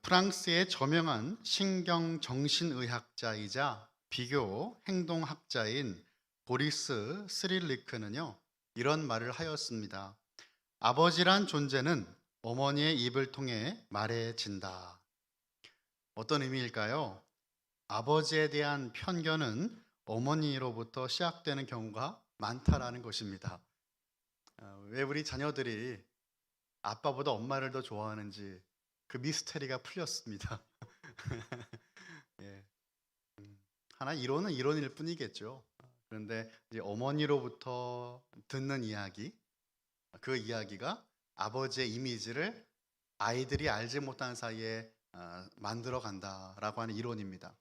프랑스의 저명한 신경 정신의학자이자 비교 행동학자인 보리스 스릴리크는요, 이런 말을 하였습니다. 아버지란 존재는 어머니의 입을 통해 말해진다. 어떤 의미일까요? 아버지에 대한 편견은 어머니로부터 시작되는 경우가 많다라는 것입니다. 왜 우리 자녀들이 아빠보다 엄마를 더 좋아하는지 그 미스테리가 풀렸습니다. 예. 하나 이론은 이론일 뿐이겠죠. 그런데 이제 어머니로부터 듣는 이야기, 그 이야기가 아버지의 이미지를 아이들이 알지 못하는 사이에 만들어 간다라고 하는 이론입니다.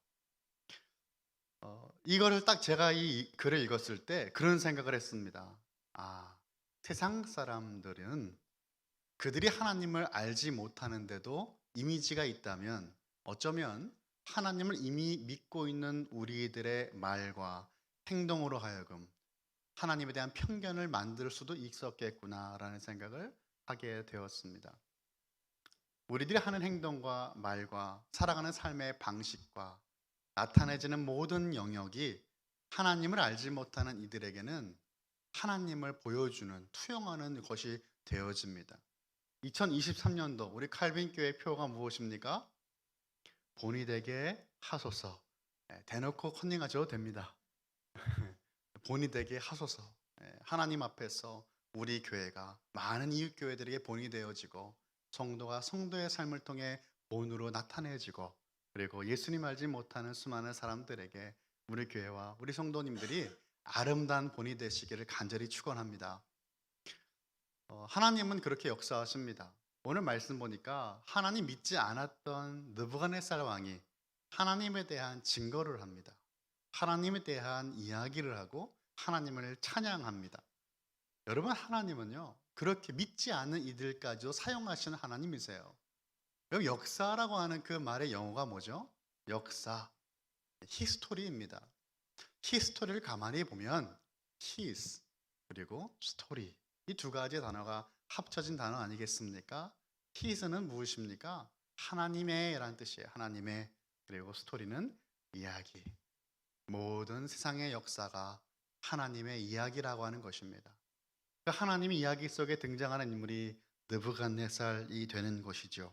이거를 딱 제가 이 글을 읽었을 때 그런 생각을 했습니다. 아, 세상 사람들은 그들이 하나님을 알지 못하는데도 이미지가 있다면 어쩌면 하나님을 이미 믿고 있는 우리들의 말과 행동으로 하여금 하나님에 대한 편견을 만들 수도 있었겠구나라는 생각을 하게 되었습니다. 우리들이 하는 행동과 말과 살아가는 삶의 방식과 나타내지는 모든 영역이 하나님을 알지 못하는 이들에게는 하나님을 보여주는, 투영하는 것이 되어집니다. 2023년도 우리 칼빈 교회 표가 무엇입니까? 본이 되게 하소서. 대놓고 컨닝하셔도 됩니다. 본이 되게 하소서. 하나님 앞에서 우리 교회가 많은 이웃 교회들에게 본이 되어지고 성도가 성도의 삶을 통해 본으로 나타내지고 그리고 예수님 알지 못하는 수많은 사람들에게 우리 교회와 우리 성도님들이 아름다운 본이 되시기를 간절히 축원합니다. 하나님은 그렇게 역사하십니다. 오늘 말씀 보니까 하나님 믿지 않았던 느부갓네살 왕이 하나님에 대한 증거를 합니다. 하나님에 대한 이야기를 하고 하나님을 찬양합니다. 여러분, 하나님은요 그렇게 믿지 않는 이들까지도 사용하시는 하나님이세요. 여기 역사라고 하는 그 말의 영어가 뭐죠? 역사, 히스토리입니다. 히스토리를 가만히 보면 his 그리고 story 이 두 가지 단어가 합쳐진 단어 아니겠습니까? his는 무엇입니까? 하나님의 라는 뜻이에요. 하나님의. 그리고 스토리는 이야기. 모든 세상의 역사가 하나님의 이야기라고 하는 것입니다. 그 하나님의 이야기 속에 등장하는 인물이 느부갓네살이 되는 것이죠.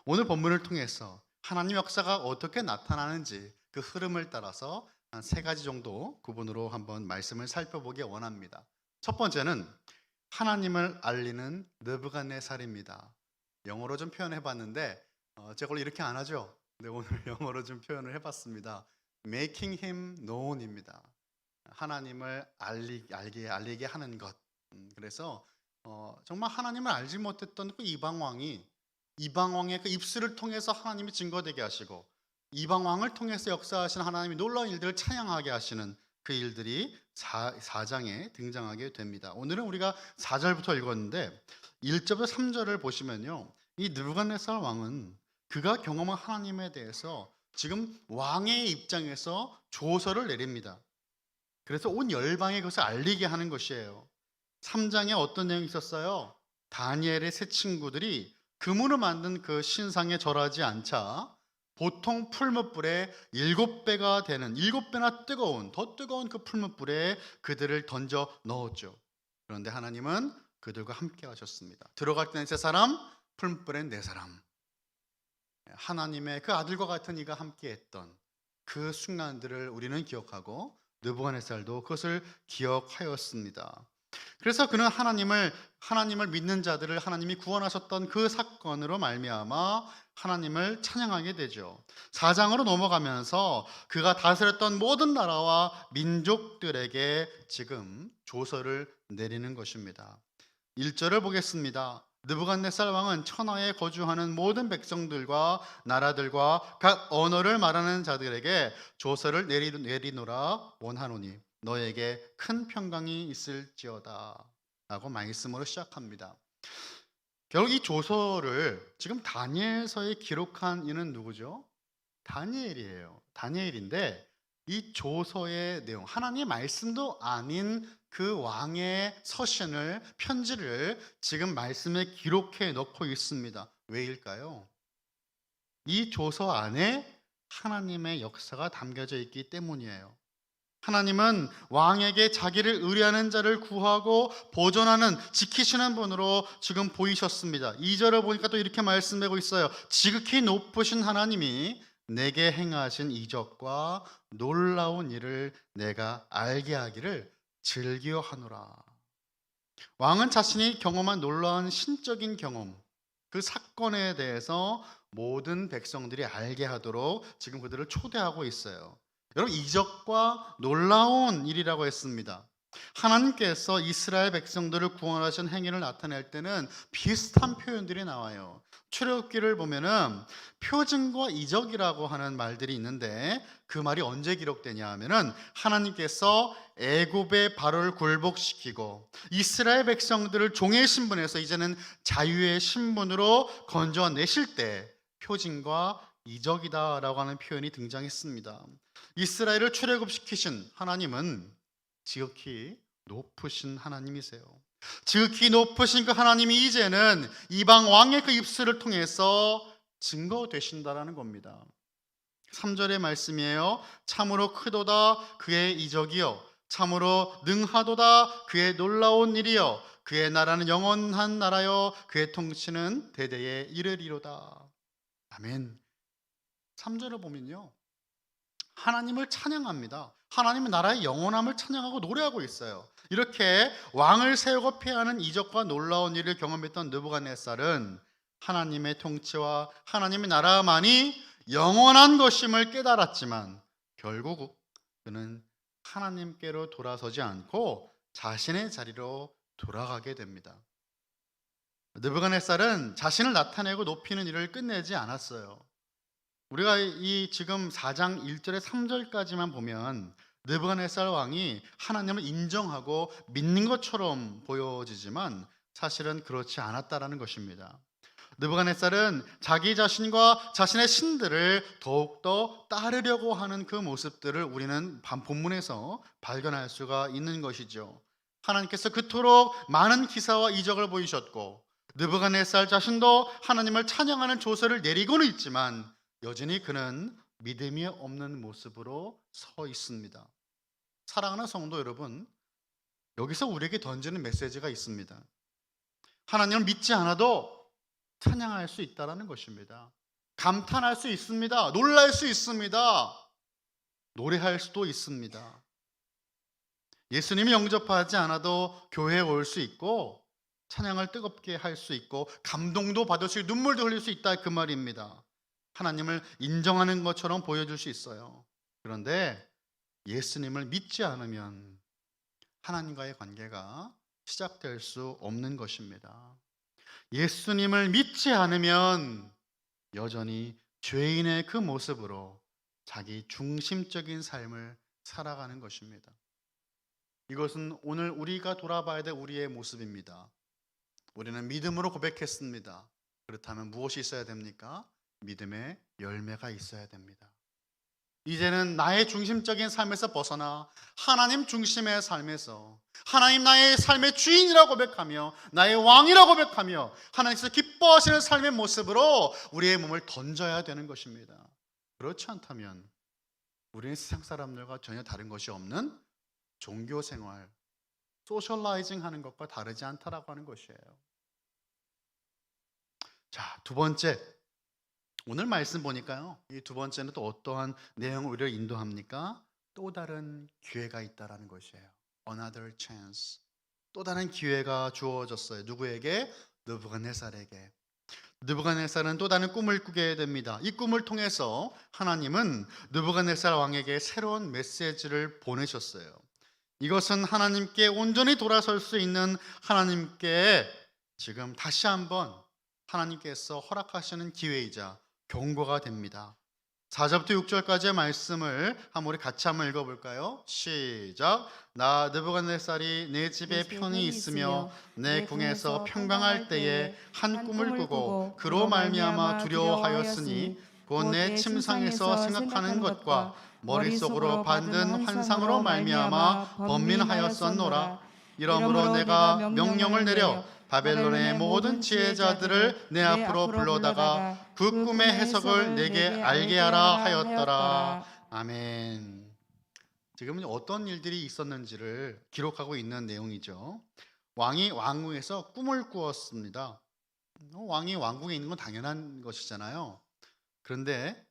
오늘 본문을 통해서 하나님 역사가 어떻게 나타나는지 그 흐름을 따라서 한 세 가지 정도 구분으로 한번 말씀을 살펴보기 원합니다. 첫 번째는 하나님을 알리는 느부갓네살입니다. 영어로 좀 표현해 봤는데 제가 원래 이렇게 안 하죠. 근데 오늘 영어로 좀 표현을 해봤습니다. Making him known입니다. 하나님을 알리게 하는 것. 그래서 정말 하나님을 알지 못했던 그 이방왕의 그 입술을 통해서 하나님이 증거되게 하시고 이방왕을 통해서 역사하시는 하나님이 놀라운 일들을 찬양하게 하시는 그 일들이 4장에 등장하게 됩니다. 오늘은 우리가 4절부터 읽었는데 1절부터 3절을 보시면요, 이 느부갓네살 왕은 그가 경험한 하나님에 대해서 지금 왕의 입장에서 조서를 내립니다. 그래서 온 열방에 그것을 알리게 하는 것이에요. 3장에 어떤 내용이 있었어요? 다니엘의 세 친구들이 금으로 만든 그 신상에 절하지 않자 보통 풀무불에 7배가 되는 7배나 더 뜨거운 그 풀무불에 그들을 던져 넣었죠. 그런데 하나님은 그들과 함께 하셨습니다. 들어갈 때는 3사람, 풀무불엔 4사람. 하나님의 그 아들과 같은 이가 함께 했던 그 순간들을 우리는 기억하고 느부갓네살도 그것을 기억하였습니다. 그래서 그는 하나님을 믿는 자들을 하나님이 구원하셨던 그 사건으로 말미암아 하나님을 찬양하게 되죠. 4장으로 넘어가면서 그가 다스렸던 모든 나라와 민족들에게 지금 조서를 내리는 것입니다. 1절을 보겠습니다. 느부갓네살 왕은 천하에 거주하는 모든 백성들과 나라들과 각 언어를 말하는 자들에게 조서를 내리노라 원하노니 너에게 큰 평강이 있을지어다 라고 말씀으로 시작합니다. 결국 이 조서를 지금 다니엘서에 기록한 이는 누구죠? 다니엘이에요. 다니엘인데 이 조서의 내용, 하나님의 말씀도 아닌 그 왕의 서신을, 편지를 지금 말씀에 기록해 넣고 있습니다. 왜일까요? 이 조서 안에 하나님의 역사가 담겨져 있기 때문이에요. 하나님은 왕에게 자기를 의뢰하는 자를 구하고 보존하는, 지키시는 분으로 지금 보이셨습니다. 2절을 보니까 또 이렇게 말씀하고 있어요. 지극히 높으신 하나님이 내게 행하신 이적과 놀라운 일을 내가 알게 하기를 즐겨하노라. 왕은 자신이 경험한 놀라운 신적인 경험, 그 사건에 대해서 모든 백성들이 알게 하도록 지금 그들을 초대하고 있어요. 여러분, 이적과 놀라운 일이라고 했습니다. 하나님께서 이스라엘 백성들을 구원하신 행위를 나타낼 때는 비슷한 표현들이 나와요. 출애굽기를 보면은 표징과 이적이라고 하는 말들이 있는데, 그 말이 언제 기록되냐 하면은 하나님께서 애굽의 바로를 굴복시키고 이스라엘 백성들을 종의 신분에서 이제는 자유의 신분으로 건져내실 때 표징과 이적이다라고 하는 표현이 등장했습니다. 이스라엘을 출애굽시키신 하나님은 지극히 높으신 하나님이세요. 지극히 높으신 그 하나님이 이제는 이방 왕의 그 입술을 통해서 증거되신다라는 겁니다. 3절의 말씀이에요. 참으로 크도다 그의 이적이요, 참으로 능하도다 그의 놀라운 일이요, 그의 나라는 영원한 나라요, 그의 통치는 대대에 이르리로다. 아멘. 3절을 보면요, 하나님을 찬양합니다. 하나님의 나라의 영원함을 찬양하고 노래하고 있어요. 이렇게 왕을 세우고 폐하는 이적과 놀라운 일을 경험했던 느부갓네살은 하나님의 통치와 하나님의 나라만이 영원한 것임을 깨달았지만 결국 그는 하나님께로 돌아서지 않고 자신의 자리로 돌아가게 됩니다. 느부갓네살은 자신을 나타내고 높이는 일을 끝내지 않았어요. 우리가 이 지금 4장 1절에 3절까지만 보면 느부갓네살 왕이 하나님을 인정하고 믿는 것처럼 보여지지만 사실은 그렇지 않았다라는 것입니다. 느부갓네살은 자기 자신과 자신의 신들을 더욱더 따르려고 하는 그 모습들을 우리는 본문에서 발견할 수가 있는 것이죠. 하나님께서 그토록 많은 기사와 이적을 보이셨고 느부갓네살 자신도 하나님을 찬양하는 조서를 내리고는 있지만 여전히 그는 믿음이 없는 모습으로 서 있습니다. 사랑하는 성도 여러분, 여기서 우리에게 던지는 메시지가 있습니다. 하나님을 믿지 않아도 찬양할 수 있다는 것입니다. 감탄할 수 있습니다. 놀랄 수 있습니다. 노래할 수도 있습니다. 예수님이 영접하지 않아도 교회에 올 수 있고 찬양을 뜨겁게 할 수 있고 감동도 받을 수 있고 눈물도 흘릴 수 있다, 그 말입니다. 하나님을 인정하는 것처럼 보여줄 수 있어요. 그런데 예수님을 믿지 않으면 하나님과의 관계가 시작될 수 없는 것입니다. 예수님을 믿지 않으면 여전히 죄인의 그 모습으로 자기 중심적인 삶을 살아가는 것입니다. 이것은 오늘 우리가 돌아봐야 될 우리의 모습입니다. 우리는 믿음으로 고백했습니다. 그렇다면 무엇이 있어야 됩니까? 믿음의 열매가 있어야 됩니다. 이제는 나의 중심적인 삶에서 벗어나 하나님 중심의 삶에서 하나님 나의 삶의 주인이라고 고백하며 나의 왕이라고 고백하며 하나님께서 기뻐하시는 삶의 모습으로 우리의 몸을 던져야 되는 것입니다. 그렇지 않다면 우리는 세상 사람들과 전혀 다른 것이 없는 종교 생활, 소셜라이징 하는 것과 다르지 않다라고 하는 것이에요. 자, 두 번째, 오늘 말씀 보니까요, 이 두 번째는 또 어떠한 내용을 우리를 인도합니까? 또 다른 기회가 있다라는 것이에요. Another chance. 또 다른 기회가 주어졌어요. 누구에게? 느부갓네살에게. 느부갓네살은 또 다른 꿈을 꾸게 됩니다. 이 꿈을 통해서 하나님은 느부갓네살 왕에게 새로운 메시지를 보내셨어요. 이것은 하나님께 온전히 돌아설 수 있는 하나님께 지금 다시 한번 하나님께서 허락하시는 기회이자 경고가 됩니다. 4절부터 6절까지의 말씀을 우리 같이 한번 읽어볼까요? 시작. 나 느부갓네살이 내 집에 편히 있으며 내 궁에서 평강할 때에 한 꿈을 꾸고 그로 말미암아 두려워하였으니 곧 내 침상에서 생각하는 것과 머릿속으로 받은 환상으로 말미암아 번민하였었노라. 이러므로 내가 명령을 내려 바벨론의 모든 지혜자들을 내 앞으로 불러다가 그 꿈의 해석을 내게 알게 하라 하였더라. 아멘. 지금은 어떤 일들이 있었는지를 기록하고 있는 내용이죠. 왕이 왕궁에서 꿈을 꾸었습니다. 왕이 왕궁에 있는 건 당연한 것이잖아요. 그런데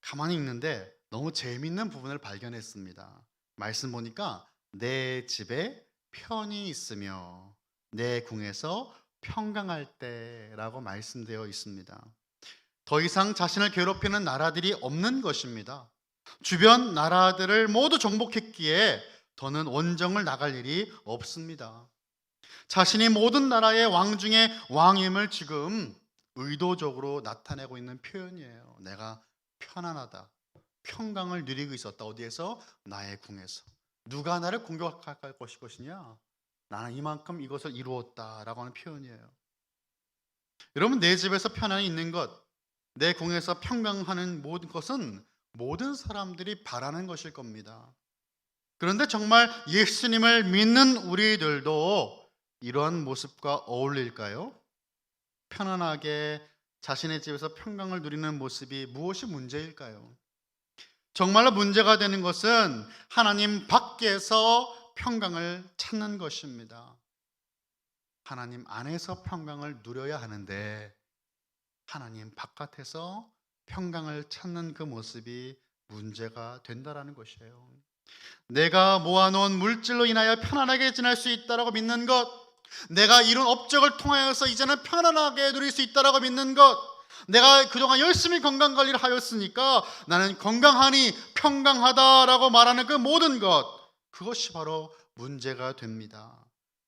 가만히 있는데 너무 재밌는 부분을 발견했습니다. 말씀 보니까 내 집에 편히 있으며 내 궁에서 평강할 때라고 말씀되어 있습니다. 더 이상 자신을 괴롭히는 나라들이 없는 것입니다. 주변 나라들을 모두 정복했기에 더는 원정을 나갈 일이 없습니다. 자신이 모든 나라의 왕 중에 왕임을 지금 의도적으로 나타내고 있는 표현이에요. 내가 편안하다, 평강을 누리고 있었다. 어디에서? 나의 궁에서. 누가 나를 공격할 것이냐? 나는 이만큼 이것을 이루었다라고 하는 표현이에요. 여러분, 내 집에서 편안히 있는 것, 내 궁에서 평강하는 모든 것은 모든 사람들이 바라는 것일 겁니다. 그런데 정말 예수님을 믿는 우리들도 이러한 모습과 어울릴까요? 편안하게 자신의 집에서 평강을 누리는 모습이 무엇이 문제일까요? 정말로 문제가 되는 것은 하나님 밖에서 평강을 찾는 것입니다. 하나님 안에서 평강을 누려야 하는데 하나님 바깥에서 평강을 찾는 그 모습이 문제가 된다라는 것이에요. 내가 모아놓은 물질로 인하여 편안하게 지낼 수 있다라고 믿는 것, 내가 이룬 업적을 통하여서 이제는 편안하게 누릴 수 있다라고 믿는 것, 내가 그동안 열심히 건강관리를 하였으니까 나는 건강하니 평강하다라고 말하는 그 모든 것, 그것이 바로 문제가 됩니다.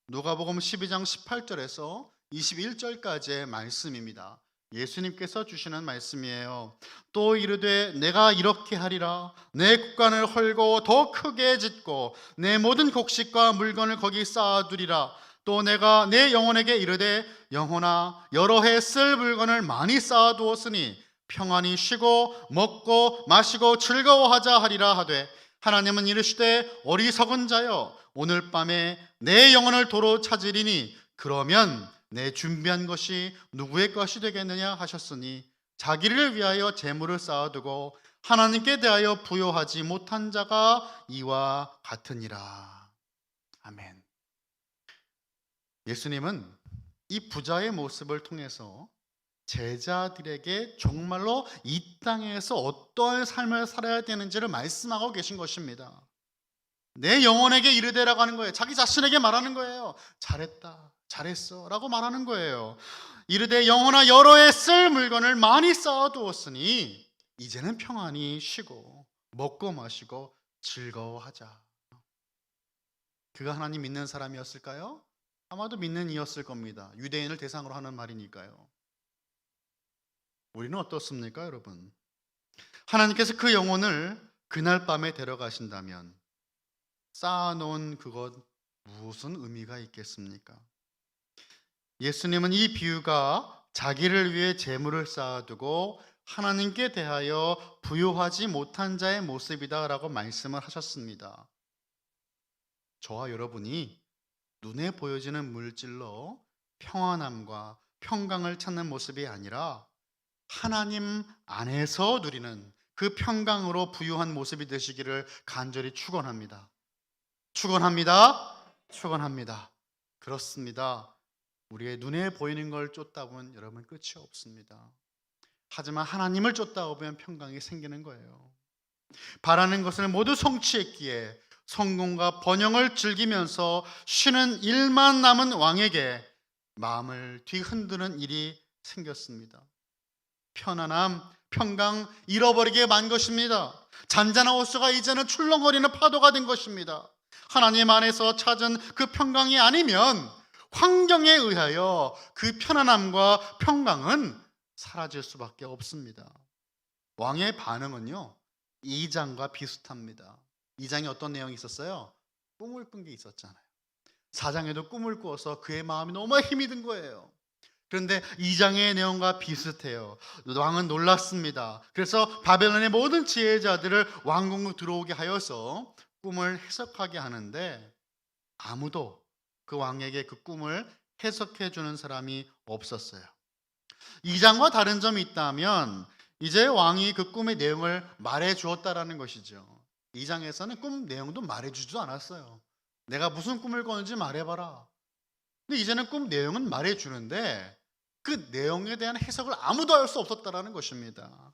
누가복음 12장 18절에서 21절까지의 말씀입니다. 예수님께서 주시는 말씀이에요. 또 이르되 내가 이렇게 하리라. 내 국간을 헐고 더 크게 짓고 내 모든 곡식과 물건을 거기 쌓아두리라. 또 내가 내 영혼에게 이르되 영혼아 여러 해 쓸 물건을 많이 쌓아두었으니 평안히 쉬고 먹고 마시고 즐거워하자 하리라 하되 하나님은 이르시되 어리석은 자여 오늘 밤에 내 영혼을 도로 찾으리니 그러면 내 준비한 것이 누구의 것이 되겠느냐 하셨으니 자기를 위하여 재물을 쌓아두고 하나님께 대하여 부요하지 못한 자가 이와 같으니라. 아멘. 예수님은 이 부자의 모습을 통해서 제자들에게 정말로 이 땅에서 어떠한 삶을 살아야 되는지를 말씀하고 계신 것입니다. 내 영혼에게 이르되라고 하는 거예요. 자기 자신에게 말하는 거예요. 잘했다, 잘했어 라고 말하는 거예요. 이르되 영혼아 여러 해 쓸 물건을 많이 쌓아두었으니 이제는 평안히 쉬고 먹고 마시고 즐거워하자. 그가 하나님 믿는 사람이었을까요? 아마도 믿는 이였을 겁니다. 유대인을 대상으로 하는 말이니까요. 우리는 어떻습니까, 여러분? 하나님께서 그 영혼을 그날 밤에 데려가신다면 쌓아놓은 그것 무슨 의미가 있겠습니까? 예수님은 이 비유가 자기를 위해 재물을 쌓아두고 하나님께 대하여 부요하지 못한 자의 모습이다라고 말씀을 하셨습니다. 저와 여러분이 눈에 보여지는 물질로 평안함과 평강을 찾는 모습이 아니라 하나님 안에서 누리는 그 평강으로 부유한 모습이 되시기를 간절히 축원합니다. 축원합니다. 축원합니다. 그렇습니다. 우리의 눈에 보이는 걸 쫓다 보면 여러분 끝이 없습니다. 하지만 하나님을 쫓다 보면 평강이 생기는 거예요. 바라는 것을 모두 성취했기에 성공과 번영을 즐기면서 쉬는 일만 남은 왕에게 마음을 뒤흔드는 일이 생겼습니다. 편안함, 평강 잃어버리게 만 것입니다. 잔잔한 호수가 이제는 출렁거리는 파도가 된 것입니다. 하나님 안에서 찾은 그 평강이 아니면 환경에 의하여 그 편안함과 평강은 사라질 수밖에 없습니다. 왕의 반응은요 2장과 비슷합니다. 2장에 어떤 내용이 있었어요? 꿈을 꾼 게 있었잖아요. 4장에도 꿈을 꾸어서 그의 마음이 너무 힘이 든 거예요. 그런데 2장의 내용과 비슷해요. 왕은 놀랐습니다. 그래서 바벨론의 모든 지혜자들을 왕궁으로 들어오게 하여서 꿈을 해석하게 하는데 아무도 그 왕에게 그 꿈을 해석해 주는 사람이 없었어요. 2장과 다른 점이 있다면 이제 왕이 그 꿈의 내용을 말해 주었다라는 것이죠. 2장에서는 꿈 내용도 말해 주지도 않았어요. 내가 무슨 꿈을 꿨는지 말해봐라. 근데 이제는 꿈 내용은 말해 주는데 그 내용에 대한 해석을 아무도 할 수 없었다라는 것입니다.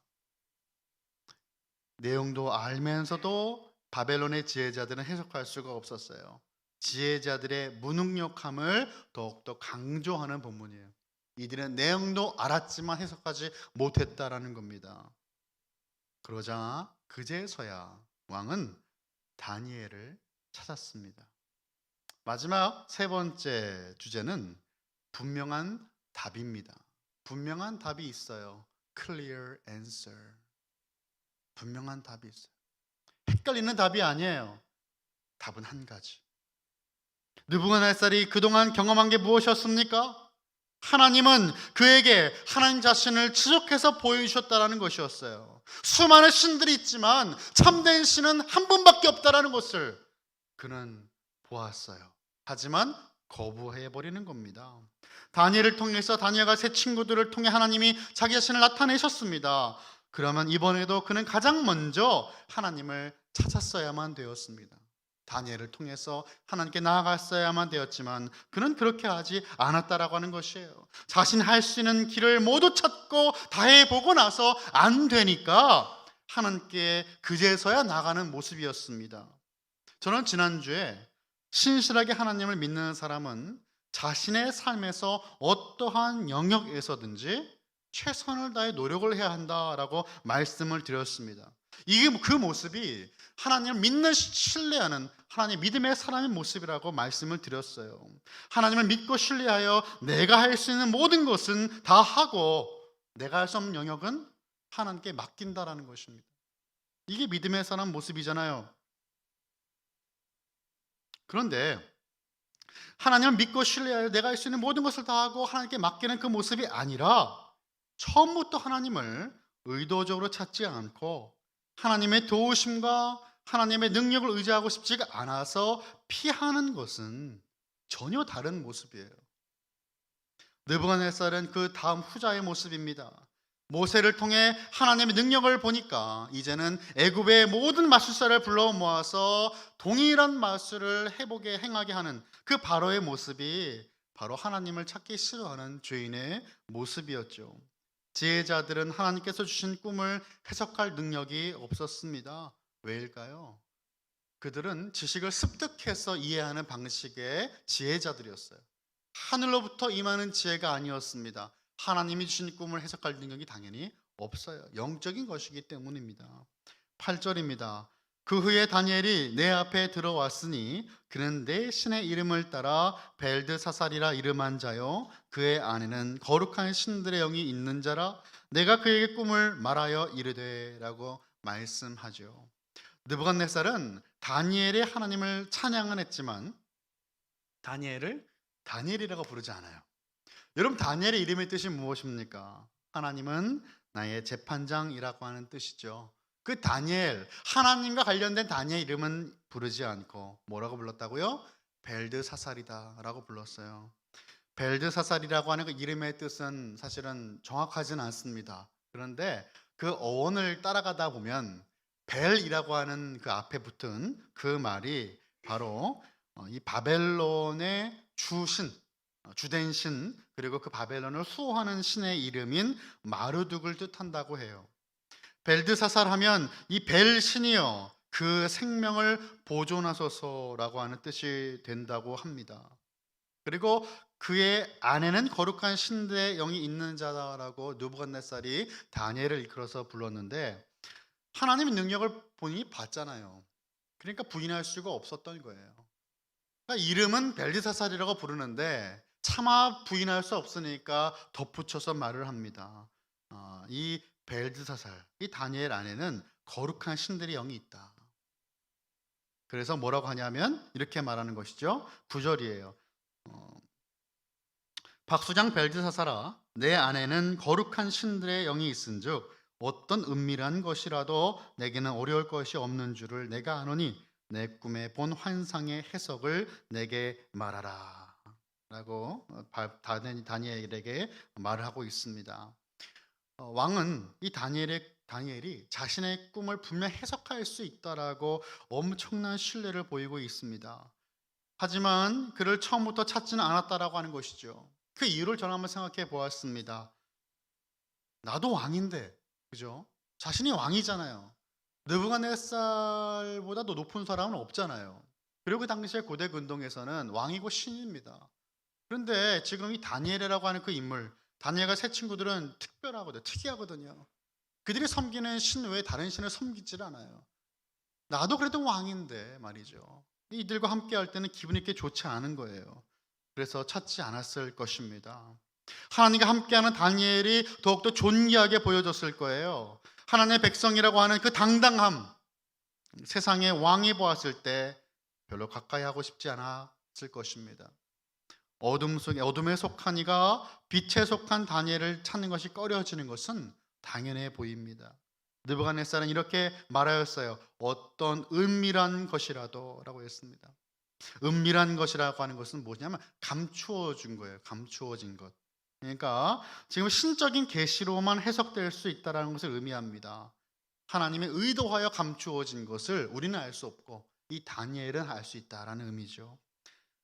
내용도 알면서도 바벨론의 지혜자들은 해석할 수가 없었어요. 지혜자들의 무능력함을 더욱더 강조하는 본문이에요. 이들은 내용도 알았지만 해석하지 못했다라는 겁니다. 그러자 그제서야 왕은 다니엘을 찾았습니다. 마지막 세 번째 주제는 분명한 답입니다. 분명한 답이 있어요. Clear answer. 분명한 답이 있어요. 헷갈리는 답이 아니에요. 답은 한 가지. 느부갓네살이 그동안 경험한 게 무엇이었습니까? 하나님은 그에게 하나님 자신을 지속해서 보여주셨다는 것이었어요. 수많은 신들이 있지만 참된 신은 한 분밖에 없다는 것을 그는 보았어요. 하지만 거부해버리는 겁니다. 다니엘을 통해서 다니엘과 세 친구들을 통해 하나님이 자기 자신을 나타내셨습니다. 그러면 이번에도 그는 가장 먼저 하나님을 찾았어야만 되었습니다. 다니엘을 통해서 하나님께 나아갔어야만 되었지만 그는 그렇게 하지 않았다라고 하는 것이에요. 자신이 할 수 있는 길을 모두 찾고 다 해보고 나서 안 되니까 하나님께 그제서야 나가는 모습이었습니다. 저는 지난주에 신실하게 하나님을 믿는 사람은 자신의 삶에서 어떠한 영역에서든지 최선을 다해 노력을 해야 한다라고 말씀을 드렸습니다. 이게 그 모습이 하나님을 믿는 신뢰하는 하나님 믿음의 사람의 모습이라고 말씀을 드렸어요. 하나님을 믿고 신뢰하여 내가 할 수 있는 모든 것은 다 하고 내가 할 수 없는 영역은 하나님께 맡긴다라는 것입니다. 이게 믿음의 사람 모습이잖아요. 그런데 하나님을 믿고 신뢰하여 내가 할 수 있는 모든 것을 다 하고 하나님께 맡기는 그 모습이 아니라 처음부터 하나님을 의도적으로 찾지 않고 하나님의 도우심과 하나님의 능력을 의지하고 싶지가 않아서 피하는 것은 전혀 다른 모습이에요. 느부갓네살은 그 다음 후자의 모습입니다. 모세를 통해 하나님의 능력을 보니까 이제는 애굽의 모든 마술사를 불러 모아서 동일한 마술을 해보게 행하게 하는 그 바로의 모습이 바로 하나님을 찾기 싫어하는 죄인의 모습이었죠. 지혜자들은 하나님께서 주신 꿈을 해석할 능력이 없었습니다. 왜일까요? 그들은 지식을 습득해서 이해하는 방식의 지혜자들이었어요. 하늘로부터 임하는 지혜가 아니었습니다. 하나님이 주신 꿈을 해석할 능력이 당연히 없어요. 영적인 것이기 때문입니다. 8절입니다. 그 후에 다니엘이 내 앞에 들어왔으니 그는 내 신의 이름을 따라 벨드사살이라 이름한 자요 그의 안에는 거룩한 신들의 영이 있는 자라 내가 그에게 꿈을 말하여 이르되라고 말씀하죠. 느부갓네살은 다니엘의 하나님을 찬양은 했지만 다니엘을 다니엘이라고 부르지 않아요. 여러분 다니엘의 이름의 뜻이 무엇입니까? 하나님은 나의 재판장이라고 하는 뜻이죠. 그 다니엘, 하나님과 관련된 다니엘 이름은 부르지 않고 뭐라고 불렀다고요? 벨드사살이다 라고 불렀어요. 벨드사살이라고 하는 그 이름의 뜻은 사실은 정확하진 않습니다. 그런데 그 어원을 따라가다 보면 벨이라고 하는 그 앞에 붙은 그 말이 바로 이 바벨론의 주신, 주된 신, 그리고 그 바벨론을 수호하는 신의 이름인 마르둑을 뜻한다고 해요. 벨드사살 하면 이 벨 신이여 그 생명을 보존하소서라고 하는 뜻이 된다고 합니다. 그리고 그의 안에는 거룩한 신들의 영이 있는 자라고 느부갓네살이 다니엘을 이끌어서 불렀는데 하나님의 능력을 본인이 봤잖아요. 그러니까 부인할 수가 없었던 거예요. 그러니까 이름은 벨드사살이라고 부르는데 차마 부인할 수 없으니까 덧붙여서 말을 합니다. 이 벨드사살, 이 다니엘 안에는 거룩한 신들의 영이 있다. 그래서 뭐라고 하냐면 이렇게 말하는 것이죠. 9절이에요. 박수장 벨드사살아 내 안에는 거룩한 신들의 영이 있은즉 어떤 은밀한 것이라도 내게는 어려울 것이 없는 줄을 내가 아노니 내 꿈에 본 환상의 해석을 내게 말하라. 다니엘에게 말을 하고 있습니다. 왕은 이 다니엘이 자신의 꿈을 분명 해석할 수 있다라고 엄청난 신뢰를 보이고 있습니다. 하지만 그를 처음부터 찾지는 않았다라고 하는 것이죠. 그 이유를 저는 한번 생각해 보았습니다. 나도 왕인데, 그죠? 자신이 왕이잖아요. 느부갓네살보다 더 높은 사람은 없잖아요. 그리고 그 당시에 고대 근동에서는 왕이고 신입니다. 그런데 지금 이 다니엘이라고 하는 그 인물, 다니엘과 세 친구들은 특별하거든요. 특이하거든요. 그들이 섬기는 신 외에 다른 신을 섬기질 않아요. 나도 그래도 왕인데 말이죠. 이들과 함께 할 때는 기분이 그렇게 좋지 않은 거예요. 그래서 찾지 않았을 것입니다. 하나님과 함께하는 다니엘이 더욱더 존귀하게 보여졌을 거예요. 하나님의 백성이라고 하는 그 당당함, 세상의 왕이 보았을 때 별로 가까이 하고 싶지 않았을 것입니다. 어둠에 속한 이가 빛에 속한 다니엘을 찾는 것이 꺼려지는 것은 당연해 보입니다. 느부갓네살은 이렇게 말하였어요. 어떤 은밀한 것이라도라고 했습니다. 은밀한 것이라고 하는 것은 뭐냐면 감추어진 거예요. 감추어진 것. 그러니까 지금 신적인 계시로만 해석될 수 있다는 것을 의미합니다. 하나님의 의도하여 감추어진 것을 우리는 알 수 없고 이 다니엘은 알 수 있다라는 의미죠.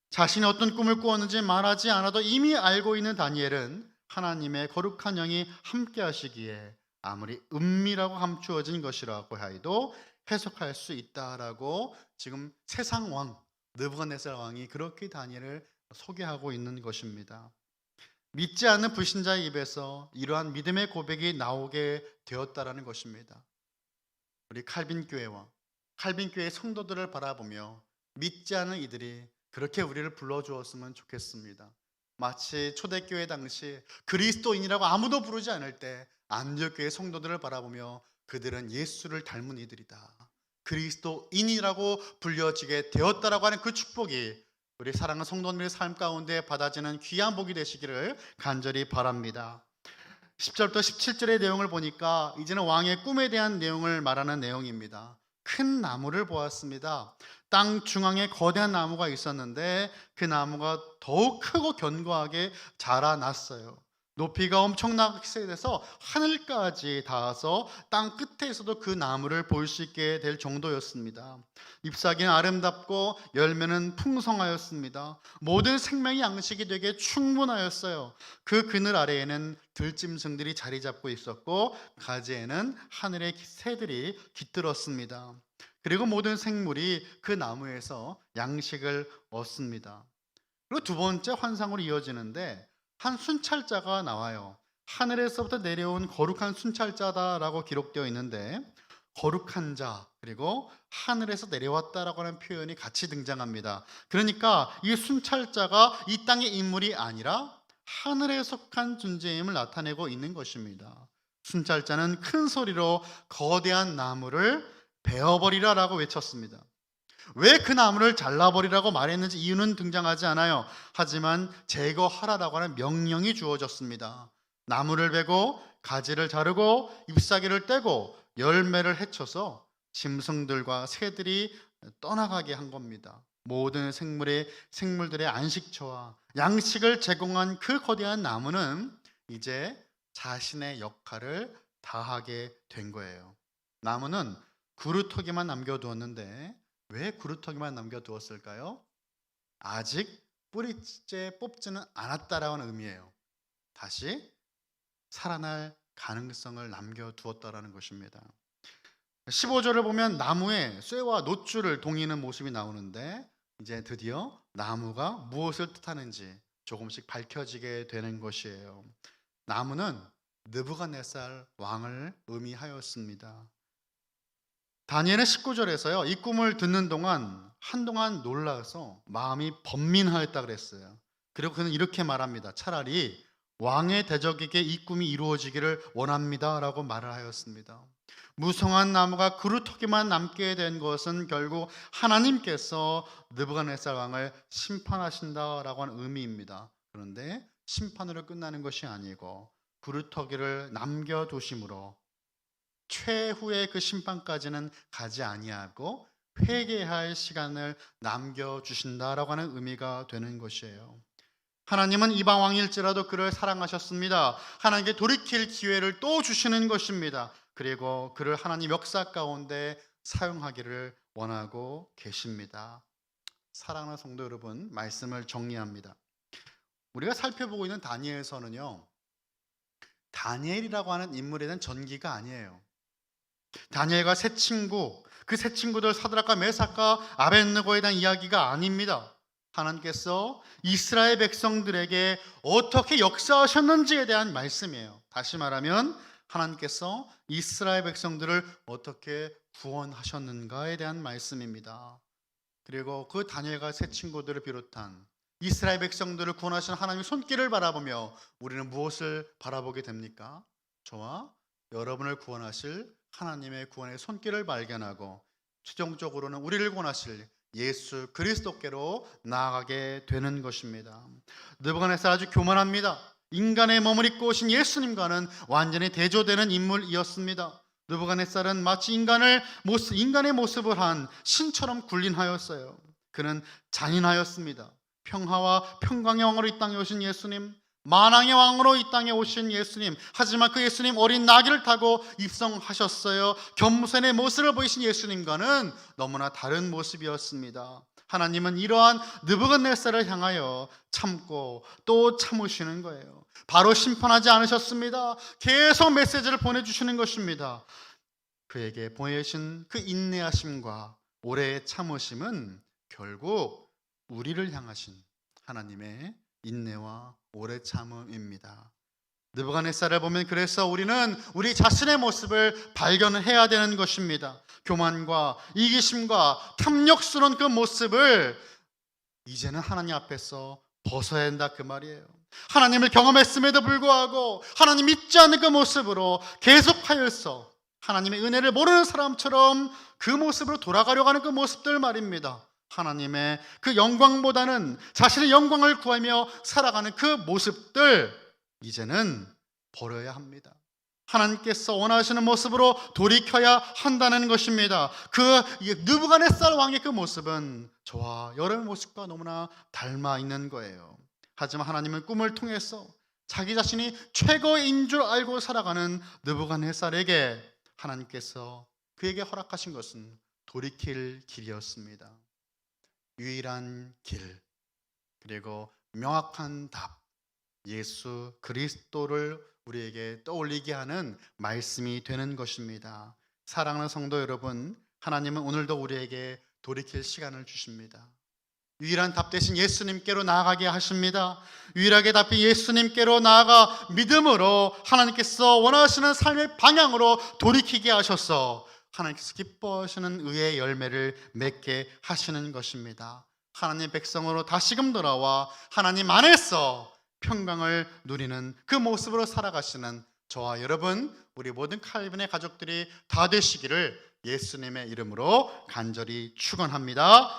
자신이 어떤 꿈을 꾸었는지 말하지 않아도 이미 알고 있는 다니엘은 하나님의 거룩한 영이 함께 하시기에 아무리 은밀하고 감추어진 것이라고 하여도 해석할 수 있다라고 지금 세상 왕 느부갓네살 왕이 그렇게 다니엘을 소개하고 있는 것입니다. 믿지 않는 불신자의 입에서 이러한 믿음의 고백이 나오게 되었다라는 것입니다. 우리 칼빈교회의 성도들을 바라보며 믿지 않은 이들이 그렇게 우리를 불러주었으면 좋겠습니다. 마치 초대교회 당시 그리스도인이라고 아무도 부르지 않을 때 안디옥교회 성도들을 바라보며 그들은 예수를 닮은 이들이다, 그리스도인이라고 불려지게 되었다라고 하는 그 축복이 우리 사랑하는 성도님의 삶 가운데 받아지는 귀한 복이 되시기를 간절히 바랍니다. 10절부터 17절의 내용을 보니까 이제는 왕의 꿈에 대한 내용을 말하는 내용입니다. 큰 나무를 보았습니다. 땅 중앙에 거대한 나무가 있었는데 그 나무가 더욱 크고 견고하게 자라났어요. 높이가 엄청나게 돼서 하늘까지 닿아서 땅 끝에서도 그 나무를 볼 수 있게 될 정도였습니다. 잎사귀는 아름답고 열매는 풍성하였습니다. 모든 생명의 양식이 되게 충분하였어요. 그 그늘 아래에는 들짐승들이 자리 잡고 있었고 가지에는 하늘의 새들이 깃들었습니다. 그리고 모든 생물이 그 나무에서 양식을 얻습니다. 그리고 두 번째 환상으로 이어지는데 한 순찰자가 나와요. 하늘에서부터 내려온 거룩한 순찰자다라고 기록되어 있는데 거룩한 자 그리고 하늘에서 내려왔다라고 하는 표현이 같이 등장합니다. 그러니까 이 순찰자가 이 땅의 인물이 아니라 하늘에 속한 존재임을 나타내고 있는 것입니다. 순찰자는 큰 소리로 거대한 나무를 베어버리라라고 외쳤습니다. 왜 그 나무를 잘라버리라고 말했는지 이유는 등장하지 않아요. 하지만 제거하라라고 하는 명령이 주어졌습니다. 나무를 베고 가지를 자르고 잎사귀를 떼고 열매를 해쳐서 짐승들과 새들이 떠나가게 한 겁니다. 모든 생물들의 안식처와 양식을 제공한 그 거대한 나무는 이제 자신의 역할을 다하게 된 거예요. 나무는 그루터기만 남겨두었는데 왜 그루터기만 남겨두었을까요? 아직 뿌리째 뽑지는 않았다라는 의미예요. 다시 살아날 가능성을 남겨두었다라는 것입니다. 15절을 보면 나무에 쇠와 노줄을 동이는 모습이 나오는데 이제 드디어 나무가 무엇을 뜻하는지 조금씩 밝혀지게 되는 것이에요. 나무는 느부갓네살 왕을 의미하였습니다. 다니엘의 19절에서요. 이 꿈을 듣는 동안 한동안 놀라서 마음이 번민하였다 그랬어요. 그리고 그는 이렇게 말합니다. 차라리 왕의 대적에게 이 꿈이 이루어지기를 원합니다라고 말을 하였습니다. 무성한 나무가 그루터기만 남게 된 것은 결국 하나님께서 느부갓네살 왕을 심판하신다라고 하는 의미입니다. 그런데 심판으로 끝나는 것이 아니고 그루터기를 남겨두심으로 최후의 그 심판까지는 가지 아니하고 회개할 시간을 남겨주신다라고 하는 의미가 되는 것이에요. 하나님은 이방 왕일지라도 그를 사랑하셨습니다. 하나님께 돌이킬 기회를 또 주시는 것입니다. 그리고 그를 하나님 역사 가운데 사용하기를 원하고 계십니다. 사랑하는 성도 여러분, 말씀을 정리합니다. 우리가 살펴보고 있는 다니엘서는요, 다니엘이라고 하는 인물에 대한 전기가 아니에요. 다니엘과 세 친구, 그 세 친구들 사드락과 메삭과 아벳느고에 대한 이야기가 아닙니다. 하나님께서 이스라엘 백성들에게 어떻게 역사하셨는지에 대한 말씀이에요. 다시 말하면 하나님께서 이스라엘 백성들을 어떻게 구원하셨는가에 대한 말씀입니다. 그리고 그 다니엘과 세 친구들을 비롯한 이스라엘 백성들을 구원하신 하나님의 손길을 바라보며 우리는 무엇을 바라보게 됩니까? 저와 여러분을 구원하실 하나님의 구원의 손길을 발견하고 최종적으로는 우리를 구원하실 예수 그리스도께로 나아가게 되는 것입니다. 느부갓네살 아주 교만합니다. 인간의 몸을 입고 오신 예수님과는 완전히 대조되는 인물이었습니다. 느부갓네살은 마치 인간의 모습을 한 신처럼 군림하였어요. 그는 잔인하였습니다. 평화와 평강의 왕으로 이 땅에 오신 예수님, 만왕의 왕으로 이 땅에 오신 예수님, 하지만 그 예수님 어린 나귀를 타고 입성하셨어요. 겸손의 모습을 보이신 예수님과는 너무나 다른 모습이었습니다. 하나님은 이러한 느부갓네살을 향하여 참고 또 참으시는 거예요. 바로 심판하지 않으셨습니다. 계속 메시지를 보내주시는 것입니다. 그에게 보내신 그 인내하심과 오래 참으심은 결국 우리를 향하신 하나님의 인내와 오래 참음입니다. 느부갓네살을 보면 그래서 우리는 우리 자신의 모습을 발견해야 되는 것입니다. 교만과 이기심과 탐욕스러운 그 모습을 이제는 하나님 앞에서 벗어야 한다 그 말이에요. 하나님을 경험했음에도 불구하고 하나님 믿지 않는 그 모습으로 계속하여서 하나님의 은혜를 모르는 사람처럼 그 모습으로 돌아가려고 하는 그 모습들 말입니다. 하나님의 그 영광보다는 자신의 영광을 구하며 살아가는 그 모습들 이제는 버려야 합니다. 하나님께서 원하시는 모습으로 돌이켜야 한다는 것입니다. 그 느부갓네살 왕의 그 모습은 저와 여러분의 모습과 너무나 닮아 있는 거예요. 하지만 하나님은 꿈을 통해서 자기 자신이 최고인 줄 알고 살아가는 느부갓네살에게 하나님께서 그에게 허락하신 것은 돌이킬 길이었습니다. 유일한 길, 그리고 명확한 답, 예수 그리스도를 우리에게 떠올리게 하는 말씀이 되는 것입니다. 사랑하는 성도 여러분, 하나님은 오늘도 우리에게 돌이킬 시간을 주십니다. 유일한 답 대신 예수님께로 나아가게 하십니다. 유일하게 답이 예수님께로 나아가 믿음으로 하나님께서 원하시는 삶의 방향으로 돌이키게 하셔서 하나님께서 기뻐하시는 의의 열매를 맺게 하시는 것입니다. 하나님 백성으로 다시금 돌아와 하나님 안에서 평강을 누리는 그 모습으로 살아가시는 저와 여러분, 우리 모든 칼빈의 가족들이 다 되시기를 예수님의 이름으로 간절히 축원합니다.